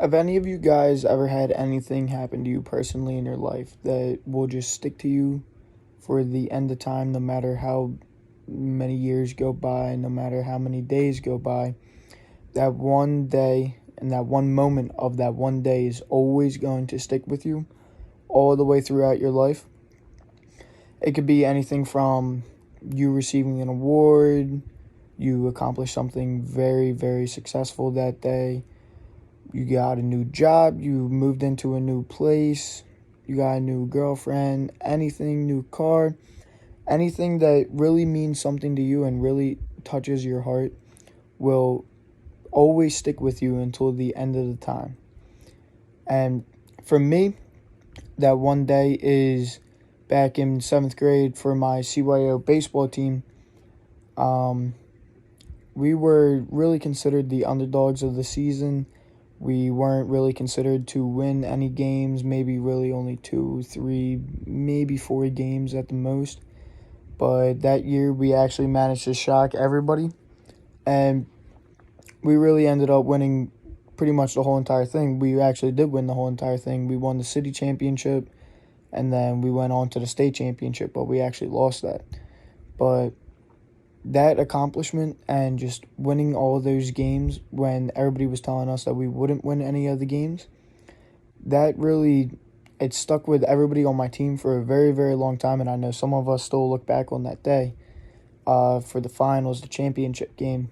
Have any of you guys ever had anything happen to you personally in your life that will just stick to you for the end of time, no matter how many years go by, no matter how many days go by? That one day and that one moment of that one day is always going to stick with you all the way throughout your life. It could be anything from you receiving an award, you accomplished something very, very successful that day. You got a new job, you moved into a new place, you got a new girlfriend, anything, new car, anything that really means something to you and really touches your heart will always stick with you until the end of the time. And for me, that one day is back in 7th grade for my CYO baseball team. We were really considered the underdogs of the season. We weren't really considered to win any games, maybe really only 2, 3, maybe 4 games at the most. But that year we actually managed to shock everybody. And we really ended up winning pretty much the whole entire thing. We actually did win the whole entire thing. We won the city championship, and then we went on to the state championship, but we actually lost that. But that accomplishment and just winning all those games when everybody was telling us that we wouldn't win any of the games, that really, it stuck with everybody on my team for a very, very long time. And I know some of us still look back on that day for the finals, the championship game.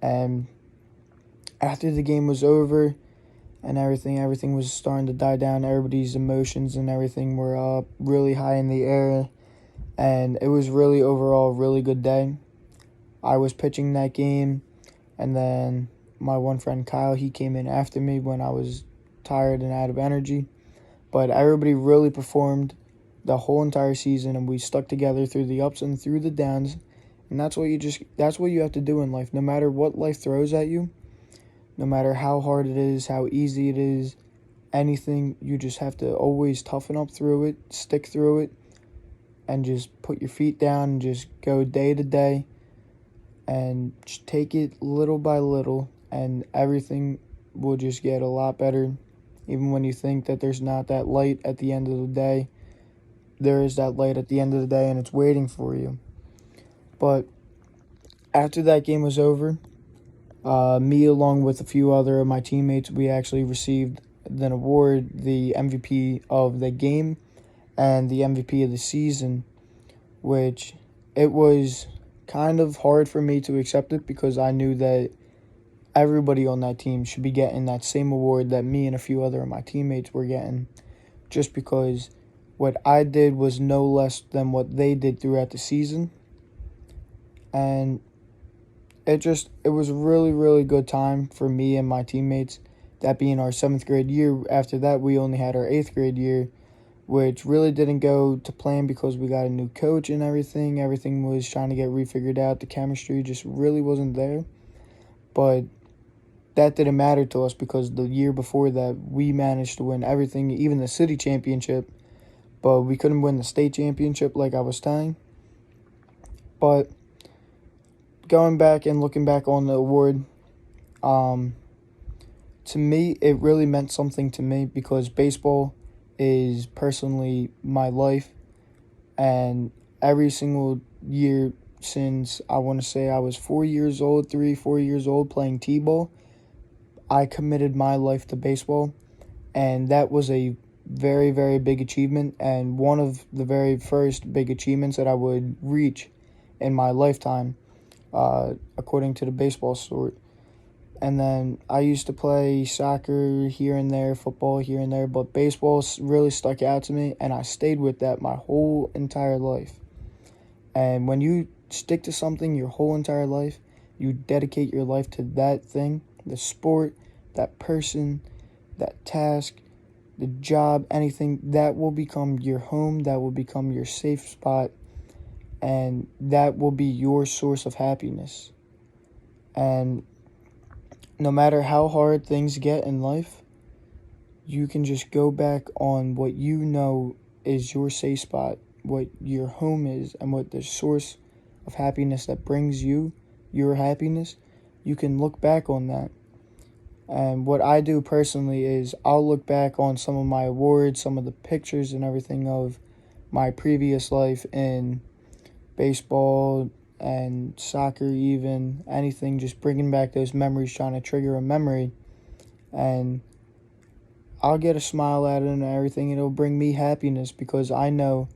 And after the game was over and everything was starting to die down, everybody's emotions and everything were up really high in the air. And it was really overall a really good day. I was pitching that game, and then my one friend Kyle, he came in after me when I was tired and out of energy. But everybody really performed the whole entire season, and we stuck together through the ups and through the downs. And that's what you have to do in life. No matter what life throws at you, no matter how hard it is, how easy it is, anything, you just have to always toughen up through it, stick through it, and just put your feet down and just go day to day. And just take it little by little, and everything will just get a lot better. Even when you think that there's not that light at the end of the day, there is that light at the end of the day, and it's waiting for you. But after that game was over, me along with a few other of my teammates, we actually received an award, the MVP of the game and the MVP of the season, which it was kind of hard for me to accept it because I knew that everybody on that team should be getting that same award that me and a few other of my teammates were getting, just because what I did was no less than what they did throughout the season. And it was a really, really good time for me and my teammates, that being our 7th grade year. After that, we only had our 8th grade year, which really didn't go to plan because we got a new coach and everything. Everything was trying to get refigured out. The chemistry just really wasn't there. But that didn't matter to us because the year before that, we managed to win everything, even the city championship. But we couldn't win the state championship like I was saying. But going back and looking back on the award, to me, it really meant something to me because baseball is personally my life, and every single year since I want to say I was 4 years old, 4 years old playing t-ball, I committed my life to baseball, and that was a very, very big achievement, and one of the very first big achievements that I would reach in my lifetime, according to the baseball sort. And then I used to play soccer here and there, football here and there, but baseball really stuck out to me, and I stayed with that my whole entire life. And when you stick to something your whole entire life, you dedicate your life to that thing, the sport, that person, that task, the job, anything, that will become your home, that will become your safe spot, and that will be your source of happiness. And no matter how hard things get in life, you can just go back on what you know is your safe spot, what your home is, and what the source of happiness that brings you your happiness. You can look back on that And what I do personally is I'll look back on some of my awards, some of the pictures and everything of my previous life in baseball and soccer, even anything, just bringing back those memories, trying to trigger a memory. And I'll get a smile at it and everything. It'll bring me happiness because I know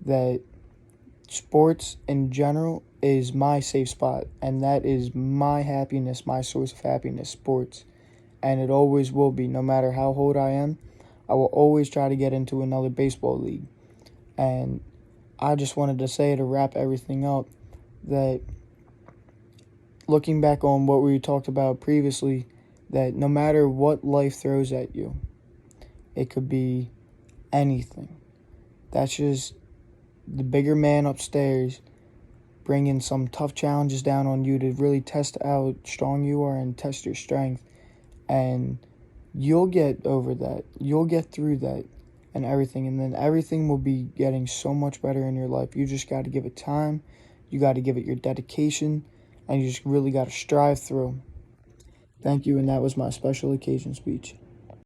that sports in general is my safe spot, and that is my happiness, my source of happiness, sports. And it always will be, no matter how old I am. I will always try to get into another baseball league. And I just wanted to say, to wrap everything up, that looking back on what we talked about previously, that no matter what life throws at you, it could be anything. That's just the bigger man upstairs bringing some tough challenges down on you to really test out how strong you are and test your strength. And you'll get over that. You'll get through that and everything. And then everything will be getting so much better in your life. You just got to give it time. You got to give it your dedication. And you just really got to strive through. Thank you. And that was my special occasion speech.